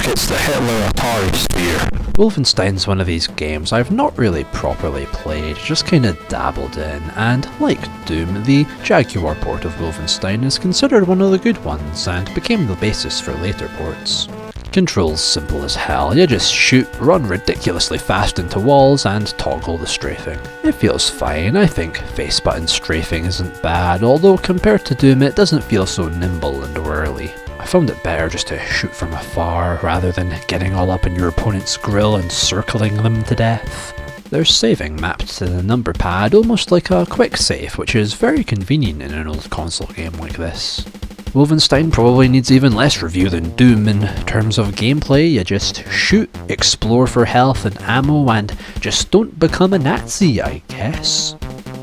Look, it's the Hitler Atari sphere. Wolfenstein's one of these games I've not really properly played, just kinda dabbled in, and like Doom, the Jaguar port of Wolfenstein is considered one of the good ones, and became the basis for later ports. Controls simple as hell, you just shoot, run ridiculously fast into walls, and toggle the strafing. It feels fine, I think face button strafing isn't bad, although compared to Doom it doesn't feel so nimble and whirly. I found it better just to shoot from afar, rather than getting all up in your opponent's grill and circling them to death. There's saving mapped to the number pad, almost like a quick save, which is very convenient in an old console game like this. Wolfenstein probably needs even less review than Doom in terms of gameplay. You just shoot, explore for health and ammo, and just don't become a Nazi, I guess.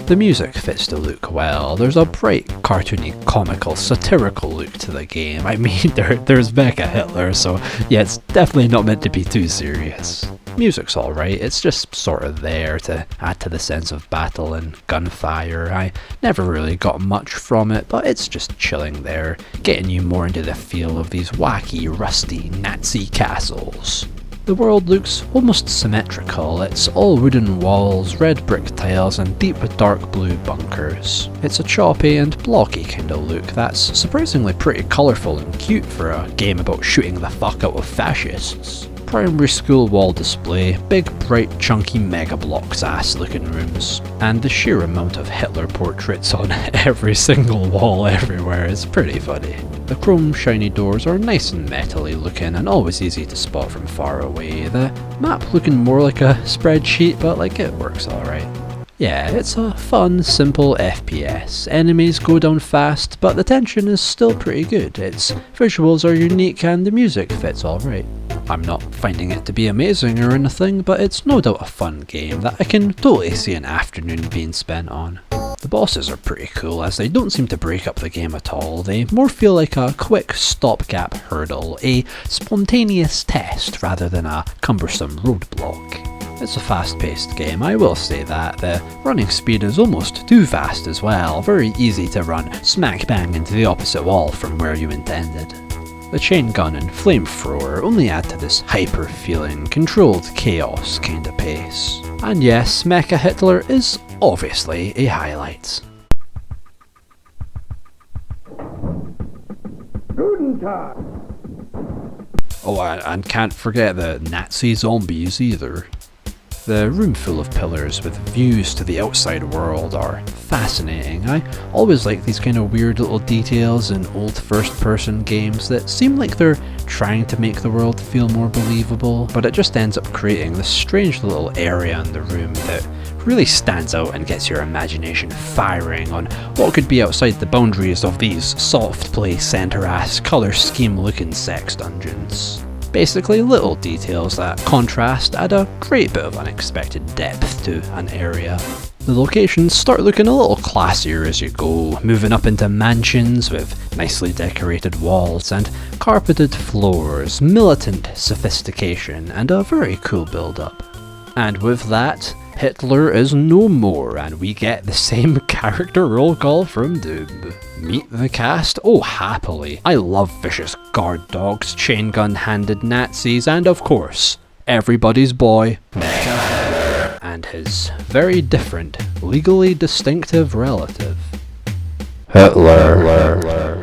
The music fits the look well. There's a bright, cartoony, comical, satirical look to the game. I mean, there's Mecha Hitler, so yeah, it's definitely not meant to be too serious. Music's alright, it's just sort of there to add to the sense of battle and gunfire. I never really got much from it, but it's just chilling there, getting you more into the feel of these wacky, rusty Nazi castles. The world looks almost symmetrical. It's all wooden walls, red brick tiles, and deep dark blue bunkers. It's a choppy and blocky kind of look that's surprisingly pretty colourful and cute for a game about shooting the fuck out of fascists. Primary school wall display, big bright chunky mega blocks ass looking rooms, and the sheer amount of Hitler portraits on every single wall everywhere is pretty funny. The chrome shiny doors are nice and metally looking and always easy to spot from far away. The map looking more like a spreadsheet, but like it works alright. Yeah, it's a fun, simple FPS. Enemies go down fast, but the tension is still pretty good. Its visuals are unique and the music fits alright. I'm not finding it to be amazing or anything, but it's no doubt a fun game that I can totally see an afternoon being spent on. The bosses are pretty cool as they don't seem to break up the game at all. They more feel like a quick stopgap hurdle, a spontaneous test rather than a cumbersome roadblock. It's a fast-paced game, I will say that. The running speed is almost too fast as well, very easy to run smack bang into the opposite wall from where you intended. The chain gun and flamethrower only add to this hyper-feeling, controlled chaos kind of pace. And yes, Mecha Hitler is obviously a highlight. Oh, and can't forget the Nazi zombies either. The room full of pillars with views to the outside world are fascinating. I always like these kind of weird little details in old first-person games that seem like they're trying to make the world feel more believable, but it just ends up creating this strange little area in the room that really stands out and gets your imagination firing on what could be outside the boundaries of these soft play center-ass colour scheme looking sex dungeons. Basically little details that contrast add a great bit of unexpected depth to an area. The locations start looking a little classier as you go, moving up into mansions with nicely decorated walls and carpeted floors, militant sophistication, and a very cool build-up. And with that, Hitler is no more, and we get the same character roll call from Doom. Meet the cast? Oh, happily. I love vicious guard dogs, chain gun-handed Nazis, and of course, everybody's boy, Mecha Hitler, and his very different, legally distinctive relative, Hitler.